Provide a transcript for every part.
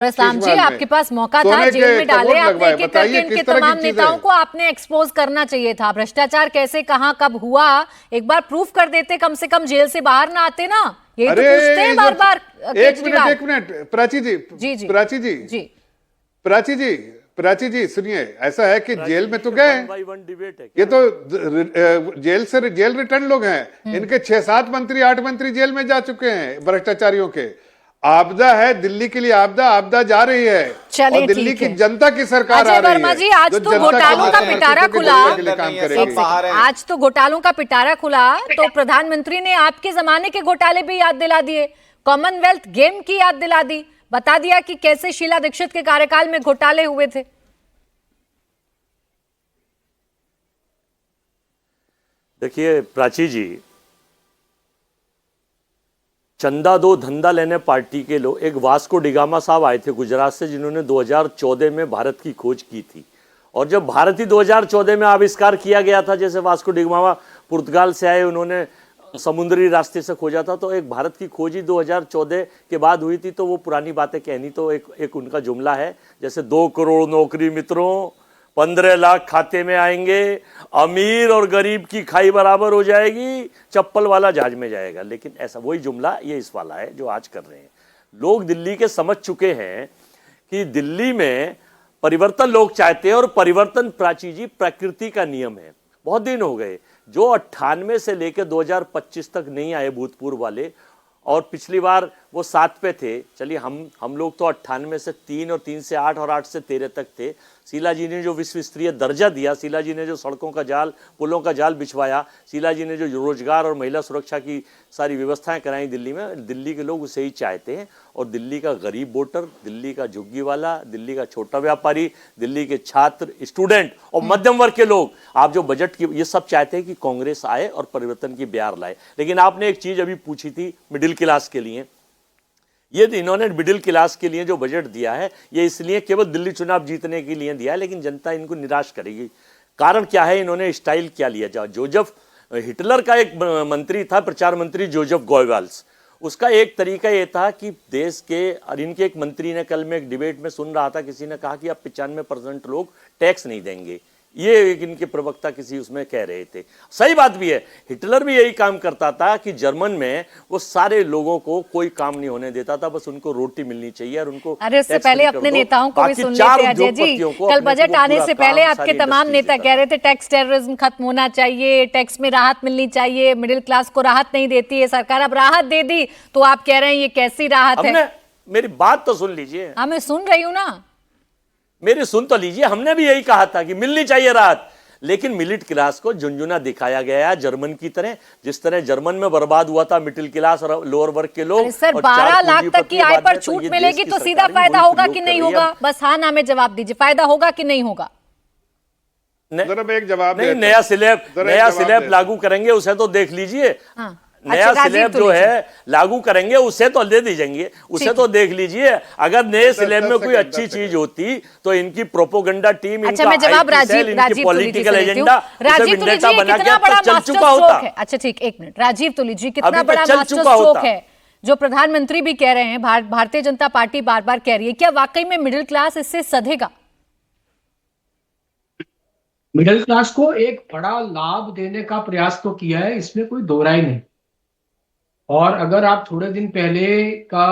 इस्लाम जी, आपके पास मौका था, जेल में डाले आपने एक एक करके इनके तमाम नेताओं को आपने एक्सपोज करना चाहिए था। भ्रष्टाचार कैसे कहां कब हुआ एक बार प्रूफ कर देते, कम से कम जेल से बाहर ना आते ना। यही तो पूछते हैं बार बार केजरीवाल। एक मिनट प्राची जी, जी जी प्राची जी जी प्राची जी सुनिए, ऐसा है कि जेल में तो गए, ये तो जेल से जेल रिटर्न लोग हैं, इनके 6-7 मंत्री 8 मंत्री जेल में जा चुके हैं भ्रष्टाचारियों के। आपदा है दिल्ली के लिए, आपदा जा रही है और दिल्ली की जनता की सरकार आ रही है। जी, आज तो घोटालों का पिटारा खुला, आज तो घोटालों का पिटारा खुला, तो प्रधानमंत्री ने आपके जमाने के घोटाले भी याद दिला दिए, कॉमनवेल्थ गेम की याद दिला दी, बता दिया कि कैसे शीला दीक्षित के कार्यकाल में घोटाले हुए थे। देखिए प्राची जी, चंदा दो धंधा लेने पार्टी के लोग, एक वास्को डिगामा साहब आए थे गुजरात से, जिन्होंने 2014 में भारत की खोज की थी। और जब भारत ही 2014 में आविष्कार किया गया था, जैसे वास्को डिगामा पुर्तगाल से आए, उन्होंने समुद्री रास्ते से खोजा था, तो एक भारत की खोज ही 2014 के बाद हुई थी। तो वो पुरानी बातें कहनी, तो एक उनका जुमला है, जैसे 2 करोड़ नौकरी मित्रों, 15 लाख खाते में आएंगे, अमीर और गरीब की खाई बराबर हो जाएगी, चप्पल वाला जहाज में जाएगा। लेकिन ऐसा वही जुमला ये इस वाला है जो आज कर रहे हैं लोग। दिल्ली के समझ चुके हैं कि दिल्ली में परिवर्तन लोग चाहते हैं, और परिवर्तन प्राची जी प्रकृति का नियम है। बहुत दिन हो गए जो 98 से लेकर 2025 तक नहीं आए भूतपूर्व वाले, और पिछली बार वो 7 पे थे। चलिए हम लोग तो 98 से 3 और 3 से 8 और 8 से 13 तक थे। शीला जी ने जो विश्व स्तरीय दर्जा दिया, शीला जी ने जो सड़कों का जाल, पुलों का जाल बिछवाया, शीला जी ने जो रोजगार और महिला सुरक्षा की सारी व्यवस्थाएं कराई दिल्ली में, दिल्ली के लोग उसे ही चाहते हैं। और दिल्ली का गरीब वोटर, दिल्ली का झुग्गी वाला, दिल्ली का छोटा व्यापारी, दिल्ली के छात्र, स्टूडेंट और मध्यम वर्ग के लोग, आप जो बजट की, ये सब चाहते हैं कि कांग्रेस आए और परिवर्तन की बयार लाए। लेकिन आपने एक चीज अभी पूछी थी मिडिल क्लास के लिए, ये इन्होंने मिडिल क्लास के लिए जो बजट दिया है, ये इसलिए केवल दिल्ली चुनाव जीतने के लिए दिया है, लेकिन जनता इनको निराश करेगी। कारण क्या है, इन्होंने स्टाइल क्या लिया। जोसेफ हिटलर का एक मंत्री था, प्रचार मंत्री जोसेफ गोयवाल्स, उसका एक तरीका ये था कि देश के, और इनके एक मंत्री ने, कल मैं एक डिबेट में सुन रहा था, किसी ने कहा कि अब 95% लोग टैक्स नहीं देंगे, ये एक इनके प्रवक्ता किसी उसमें कह रहे थे। सही बात भी है, हिटलर भी यही काम करता था कि जर्मन में वो सारे लोगों को कोई काम नहीं होने देता था, बस उनको रोटी मिलनी चाहिए और उनको। अरे उससे पहले अपने नेताओं को भी सुन लेते हैं अजय जी। कल बजट आने से पहले आपके तमाम नेता कह रहे थे टैक्स टेररिज्म खत्म होना चाहिए, टैक्स में राहत मिलनी चाहिए, मिडिल क्लास को राहत नहीं देती है सरकार, अब राहत दे दी तो आप कह रहे हैं ये कैसी राहत है। मेरी बात तो सुन लीजिए। हाँ मैं सुन रही हूँ ना, मेरी सुन तो लीजिए। हमने भी यही कहा था कि मिलनी चाहिए राहत, लेकिन मिडिल क्लास को झुंझुना दिखाया गया है जर्मन की तरह, जिस तरह जर्मन में बर्बाद हुआ था मिडिल क्लास और लोअर वर्ग के लोग। सर 12 लाख तक की आय पर छूट मिलेगी तो सीधा फायदा होगा कि नहीं होगा, बस हाँ ना में जवाब दीजिए, फायदा होगा कि नहीं होगा। एक जवाब नहीं, नया स्लैब लागू करेंगे उसे तो देख लीजिए। हाँ। नया स्लैब जो है लागू करेंगे उसे तो दे दीजिए, उसे तो देख लीजिए। अगर नए स्लैब में कोई अच्छी चीज होती तो इनकी प्रोपोगंडा टीम, अच्छा मैं जवाब राजीव पॉलिटिकल एजेंडा, राजीव तुलसी कितना बड़ा मास्टर स्ट्रोक है। अच्छा ठीक, एक मिनट, राजीव तुलसी कितना बड़ा मास्टर स्ट्रोक है जो प्रधानमंत्री भी कह रहे हैं, भारतीय जनता पार्टी बार बार कह रही है, क्या वाकई में मिडिल क्लास इससे सधेगा? मिडिल क्लास को एक बड़ा लाभ देने का प्रयास तो किया है, इसमें कोई दो राय नहीं। और अगर आप थोड़े दिन पहले का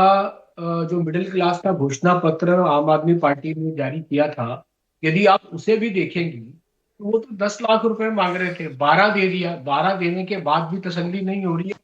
जो मिडिल क्लास का घोषणा पत्र आम आदमी पार्टी ने जारी किया था, यदि आप उसे भी देखेंगे तो वो तो 10 लाख रुपए मांग रहे थे, 12 दे दिया। 12 देने के बाद भी तसल्ली नहीं हो रही है।